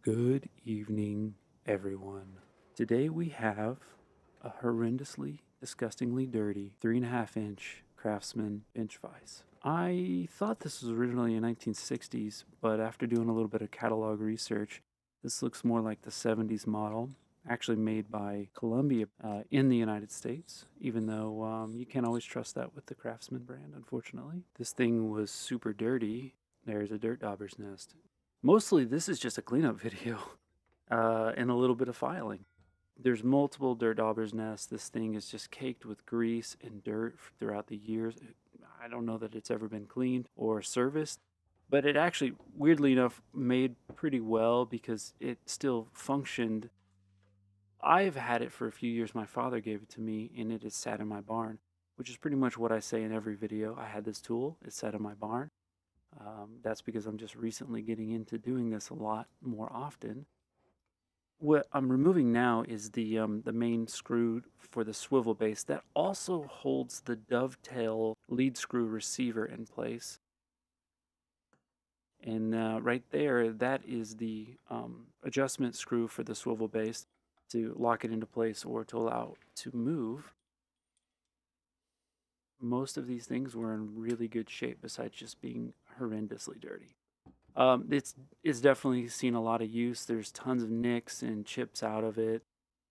Good evening, everyone. Today we have a horrendously, disgustingly dirty 3.5-inch Craftsman Vice. I thought this was originally a 1960s, but after doing a little bit of catalog research, this looks more like the 70s model, actually made by Columbia in the United States, even though you can't always trust that with the Craftsman brand, unfortunately. This thing was super dirty. There's a dirt dauber's nest. Mostly this is just a cleanup video and a little bit of filing. There's multiple dirt dauber's nests. This thing is just caked with grease and dirt throughout the years. I don't know that it's ever been cleaned or serviced, but it actually, weirdly enough, made pretty well because it still functioned. I've had it for a few years. My father gave it to me, and it has sat in my barn, which is pretty much what I say in every video. I had this tool. It sat in my barn. That's because I'm just recently getting into doing this a lot more often. What I'm removing now is the main screw for the swivel base that also holds the dovetail lead screw receiver in place. And right there, that is the adjustment screw for the swivel base to lock it into place or to allow it to move. Most of these things were in really good shape besides just being horrendously dirty. It's definitely seen a lot of use. There's tons of nicks and chips out of it,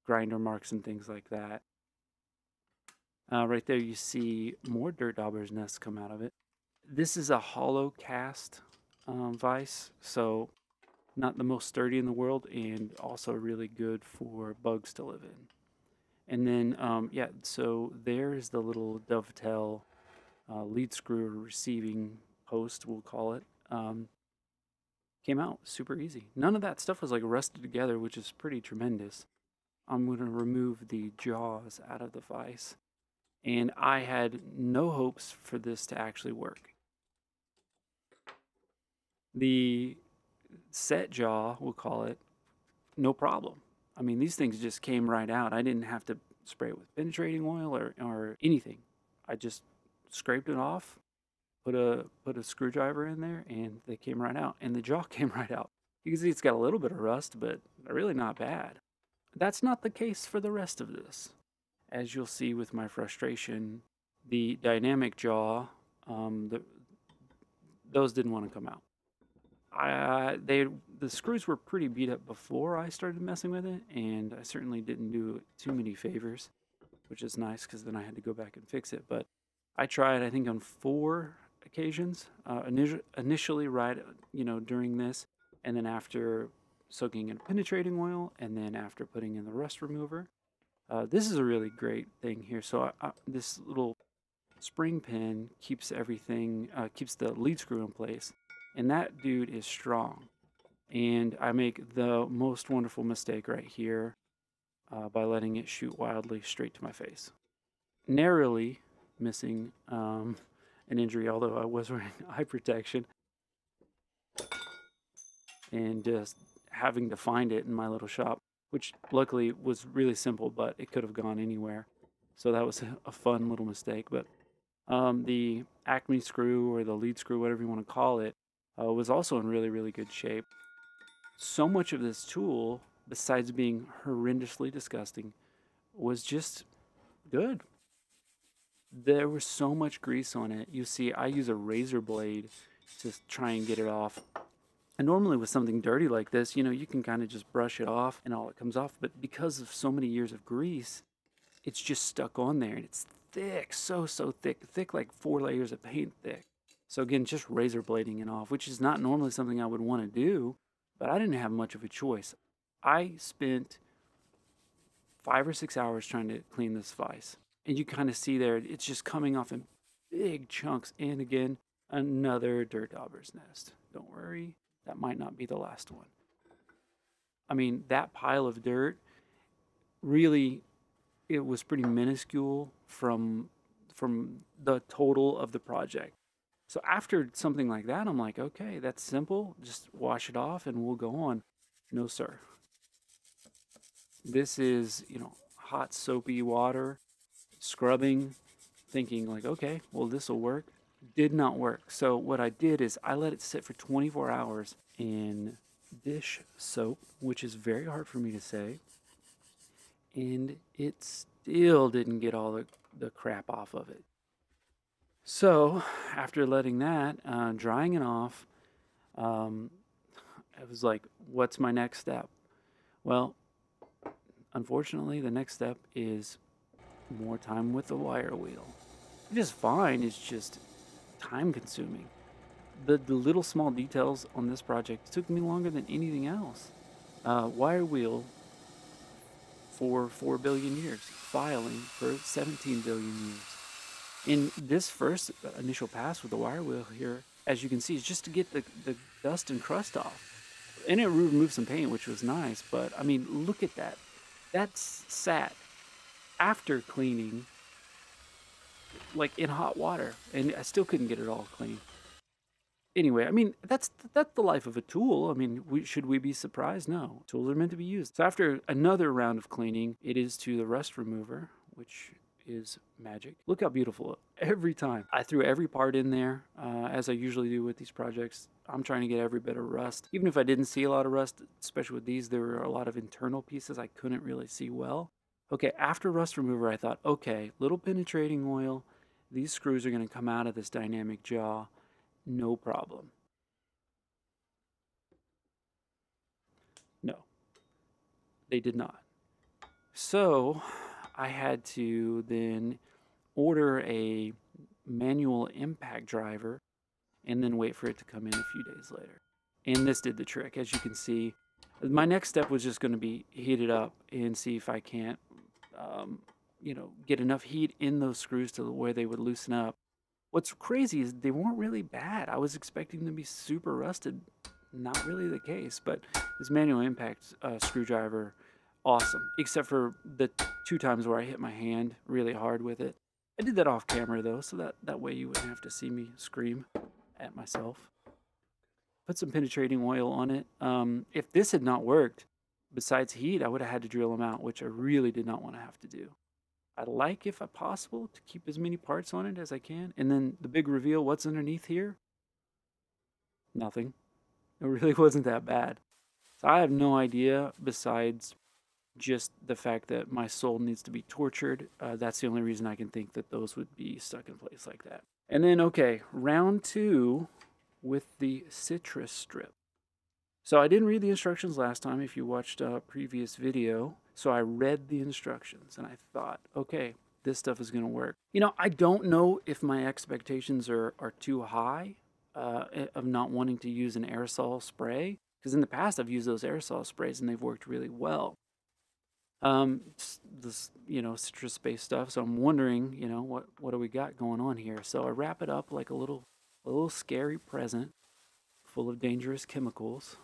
grinder marks and things like that. Right there you see more dirt dauber's nests come out of it. This is a hollow cast vise, so not the most sturdy in the world and also really good for bugs to live in. And then, yeah, so there's the little dovetail lead screw receiving post, we'll call it. Came out super easy. None of that stuff was like rusted together, which is pretty tremendous. I'm going to remove the jaws out of the vise. And I had no hopes for this to actually work. The set jaw, we'll call it, no problem. I mean, these things just came right out. I didn't have to spray it with penetrating oil or anything. I just scraped it off, put a screwdriver in there, and they came right out. And the jaw came right out. You can see it's got a little bit of rust, but really not bad. That's not the case for the rest of this. As you'll see with my frustration, the dynamic jaw, those didn't want to come out. The screws were pretty beat up before I started messing with it, and I certainly didn't do it too many favors, which is nice because then I had to go back and fix it. But I tried, I think, on 4 occasions. Initially, right, during this, and then after soaking in penetrating oil, and then after putting in the rust remover. This is a really great thing here. So this little spring pin keeps everything, keeps the lead screw in place. And that dude is strong. And I make the most wonderful mistake right here by letting it shoot wildly straight to my face. Narrowly missing an injury, although I was wearing eye protection. And just having to find it in my little shop, which luckily was really simple, but it could have gone anywhere. So that was a fun little mistake. But the Acme screw or the lead screw, whatever you want to call it, was also in really, really good shape. So much of this tool, besides being horrendously disgusting, was just good. There was so much grease on it. You see, I use a razor blade to try and get it off. And normally with something dirty like this, you can kind of just brush it off and all it comes off. But because of so many years of grease, it's just stuck on there. And it's thick, so thick. Thick like 4 layers of paint thick. So again, just razor blading it off, which is not normally something I would want to do, but I didn't have much of a choice. I spent 5 or 6 hours trying to clean this vise. And you kind of see there, it's just coming off in big chunks. And again, another dirt dauber's nest. Don't worry, that might not be the last one. I mean, that pile of dirt, really, it was pretty minuscule from the total of the project. So after something like that, I'm like, okay, that's simple. Just wash it off and we'll go on. No, sir. This is, hot soapy water, scrubbing, thinking like, okay, well, this will work. Did not work. So what I did is I let it sit for 24 hours in dish soap, which is very hard for me to say, and it still didn't get all the crap off of it. So after letting that, drying it off, um, I was like, what's my next step? Well, unfortunately, the next step is more time with the wire wheel. It is fine, it's just time consuming. The little small details on this project took me longer than anything else. Wire wheel for 4 billion years, filing for 17 billion years. In this first initial pass with the wire wheel here, as you can see, is just to get the dust and crust off. And it removed some paint, which was nice, but I mean, look at that. That's sat after cleaning, like in hot water, and I still couldn't get it all clean. Anyway, I mean, that's the life of a tool. I mean, should we be surprised? No. Tools are meant to be used. So after another round of cleaning, it is to the rust remover, which is magic. Look how beautiful every time. I threw every part in there, as I usually do with these projects. I'm trying to get every bit of rust. Even if I didn't see a lot of rust, especially with these, there were a lot of internal pieces I couldn't really see well. Okay, after rust remover, I thought, okay, little penetrating oil. These screws are going to come out of this dynamic jaw. No problem. No, they did not. So I had to then order a manual impact driver and then wait for it to come in a few days later. And this did the trick, as you can see. My next step was just going to be heat it up and see if I can't, get enough heat in those screws to where they would loosen up. What's crazy is they weren't really bad. I was expecting them to be super rusted. Not really the case, but this manual impact screwdriver, awesome. Except for the 2 times where I hit my hand really hard with it. I did that off camera though, so that way you wouldn't have to see me scream at myself. Put some penetrating oil on it. If this had not worked, besides heat, I would have had to drill them out, which I really did not want to have to do. I'd like, if possible, to keep as many parts on it as I can. And then the big reveal, what's underneath here? Nothing. It really wasn't that bad. So I have no idea, besides just the fact that my soul needs to be tortured. That's the only reason I can think that those would be stuck in place like that. And then, okay, round 2 with the citrus strip. So I didn't read the instructions last time if you watched a previous video. So I read the instructions and I thought, okay, this stuff is going to work. I don't know if my expectations are too high of not wanting to use an aerosol spray. Because in the past I've used those aerosol sprays and they've worked really well. This, citrus-based stuff. So I'm wondering, what do we got going on here? So I wrap it up like a little scary present full of dangerous chemicals.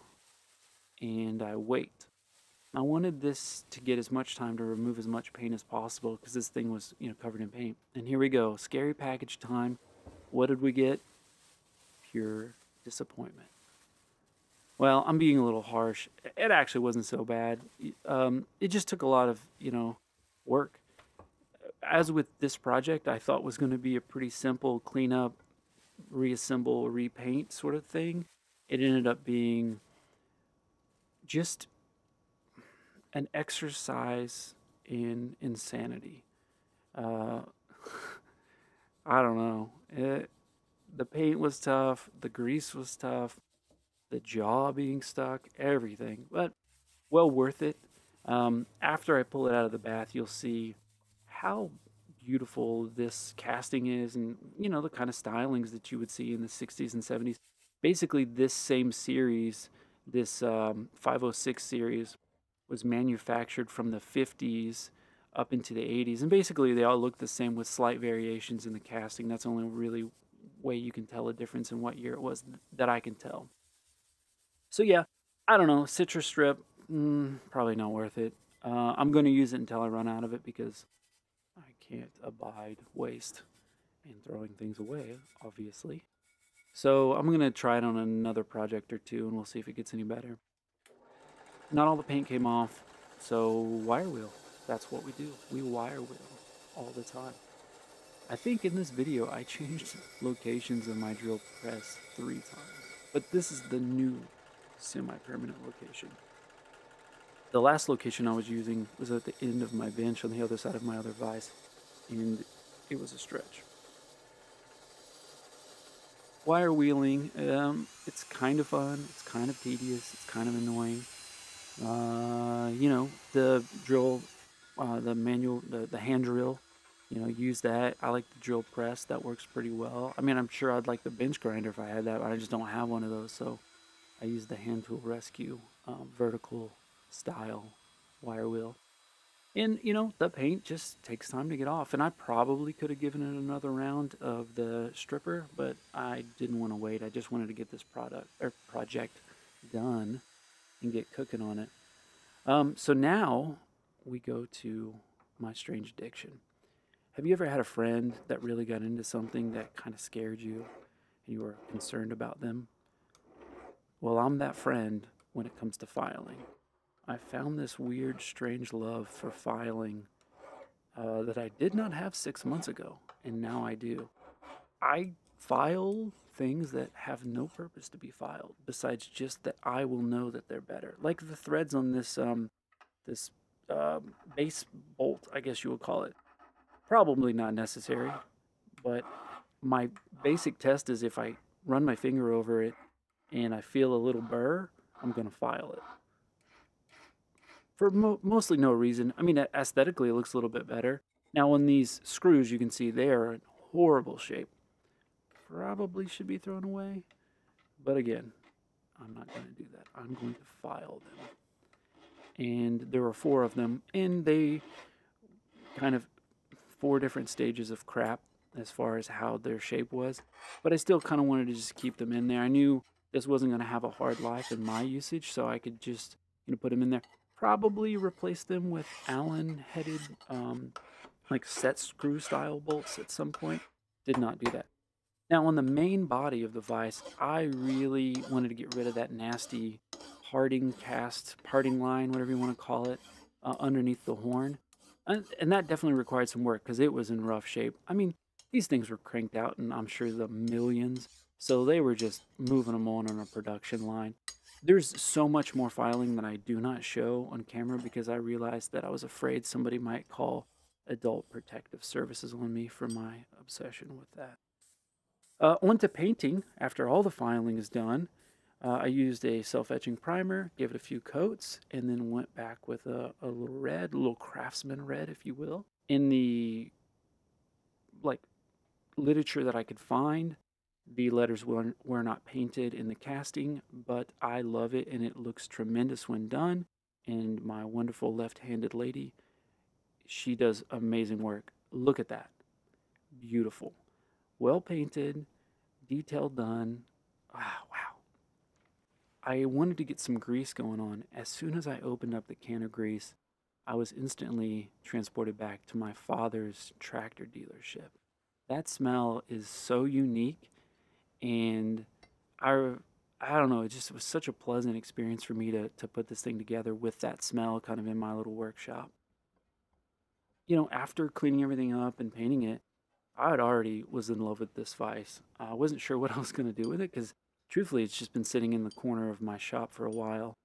And I wait. I wanted this to get as much time to remove as much paint as possible because this thing was, covered in paint. And here we go, scary package time. What did we get? Pure disappointment. Well, I'm being a little harsh. It actually wasn't so bad. It just took a lot of, work. As with this project, I thought was going to be a pretty simple cleanup, reassemble, repaint sort of thing. It ended up being just an exercise in insanity. I don't know. The paint was tough. The grease was tough. The jaw being stuck. Everything. But well worth it. After I pull it out of the bath, you'll see how beautiful this casting is and, the kind of stylings that you would see in the 60s and 70s. Basically, this same series, this 506 series, was manufactured from the 50s up into the 80s. And basically, they all look the same with slight variations in the casting. That's the only really way you can tell a difference in what year it was that I can tell. So yeah, I don't know, citrus strip, probably not worth it. I'm going to use it until I run out of it because I can't abide waste and throwing things away, obviously. So I'm going to try it on another project or two and we'll see if it gets any better. Not all the paint came off, so wire wheel. That's what we do. We wire wheel all the time. I think in this video I changed locations of my drill press 3 times. But this is the new semi-permanent location. The last location I was using was at the end of my bench on the other side of my other vise, and it was a stretch. Wire wheeling, it's kind of fun, it's kind of tedious, it's kind of annoying. You know, the drill, the manual, the hand drill, you know, use that. I like the drill press, that works pretty well. I mean, I'm sure I'd like the bench grinder if I had that, but I just don't have one of those, so I use the hand tool rescue, vertical style wire wheel. And, you know, the paint just takes time to get off. And I probably could have given it another round of the stripper, but I didn't want to wait. I just wanted to get this project done and get cooking on it. So now we go to my strange addiction. Have you ever had a friend that really got into something that kind of scared you and you were concerned about them? Well, I'm that friend when it comes to filing. I found this weird, strange love for filing that I did not have 6 months ago, and now I do. I file things that have no purpose to be filed, besides just that I will know that they're better. Like the threads on this base bolt, I guess you would call it. Probably not necessary, but my basic test is if I run my finger over it and I feel a little burr, I'm going to file it. For mostly no reason. I mean, aesthetically, it looks a little bit better. Now, on these screws, you can see they are in horrible shape. Probably should be thrown away. But again, I'm not going to do that. I'm going to file them. And there were 4 of them, and they kind of 4 different stages of crap as far as how their shape was. But I still kind of wanted to just keep them in there. I knew this wasn't going to have a hard life in my usage, so I could just, you know, put them in there. Probably replace them with Allen-headed, like set screw style bolts at some point. Did not do that. Now on the main body of the vise, I really wanted to get rid of that nasty parting line, whatever you want to call it, underneath the horn. And that definitely required some work because it was in rough shape. I mean, these things were cranked out and I'm sure the millions. So they were just moving them on a production line. There's so much more filing that I do not show on camera because I realized that I was afraid somebody might call Adult Protective Services on me for my obsession with that. On to painting. After all the filing is done, I used a self-etching primer, gave it a few coats, and then went back with a little red, a little Craftsman red, if you will. In the like literature that I could find, the letters were not painted in the casting, but I love it and it looks tremendous when done. And my wonderful left-handed lady, she does amazing work. Look at that. Beautiful. Well painted, detail done. Ah, wow. I wanted to get some grease going on. As soon as I opened up the can of grease, I was instantly transported back to my father's tractor dealership. That smell is so unique, and I don't know, it just was such a pleasant experience for me to put this thing together with that smell kind of in my little workshop. You know, after cleaning everything up and painting it, I had already was in love with this vise. I wasn't sure what I was going to do with it because truthfully, it's just been sitting in the corner of my shop for a while.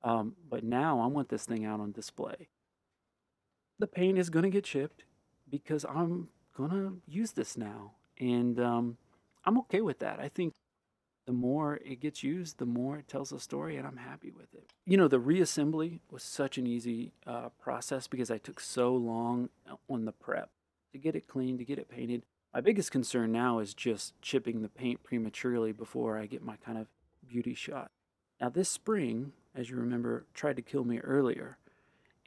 But now I want this thing out on display. The paint is going to get chipped because I'm going to use this now. And I'm okay with that. I think the more it gets used, the more it tells a story, and I'm happy with it. You know, the reassembly was such an easy process because I took so long on the prep to get it clean, to get it painted. My biggest concern now is just chipping the paint prematurely before I get my kind of beauty shot. Now this spring, as you remember, tried to kill me earlier,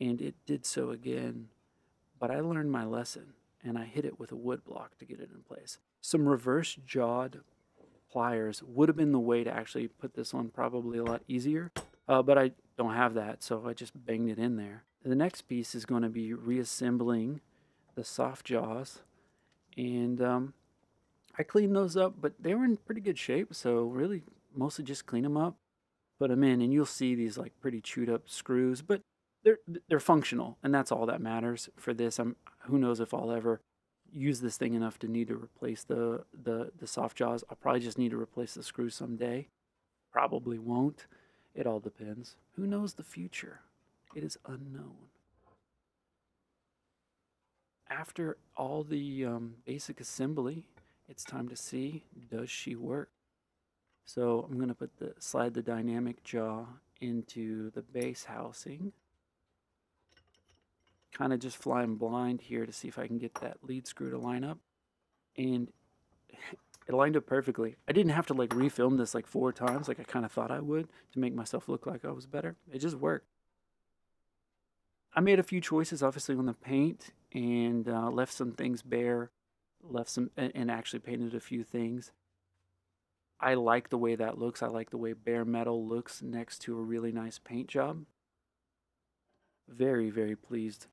and it did so again, but I learned my lesson, and I hit it with a wood block to get it in place. Some reverse jawed pliers would have been the way to actually put this on probably a lot easier, but I don't have that, so I just banged it in there. The next piece is going to be reassembling the soft jaws, and I cleaned those up, but they were in pretty good shape, so really mostly just clean them up, put them in, and you'll see these like pretty chewed up screws, but they're functional, and that's all that matters for this. Who knows if I'll ever use this thing enough to need to replace the soft jaws. I'll probably just need to replace the screws someday. Probably won't. It all depends. Who knows the future? It is unknown. After all the basic assembly, it's time to see, does she work? So I'm going to slide the dynamic jaw into the base housing. Kind of just flying blind here to see if I can get that lead screw to line up. And it lined up perfectly. I didn't have to like refilm this like 4 times like I kind of thought I would to make myself look like I was better. It just worked. I made a few choices obviously on the paint and left some things bare, left some and actually painted a few things. I like the way that looks. I like the way bare metal looks next to a really nice paint job. Very, very pleased.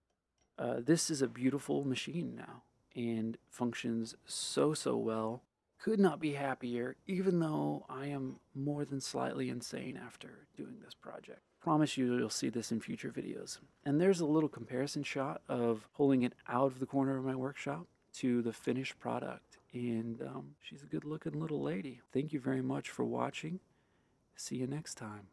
This is a beautiful machine now and functions so well. Could not be happier, even though I am more than slightly insane after doing this project. Promise you you'll see this in future videos. And there's a little comparison shot of pulling it out of the corner of my workshop to the finished product. And she's a good looking little lady. Thank you very much for watching. See you next time.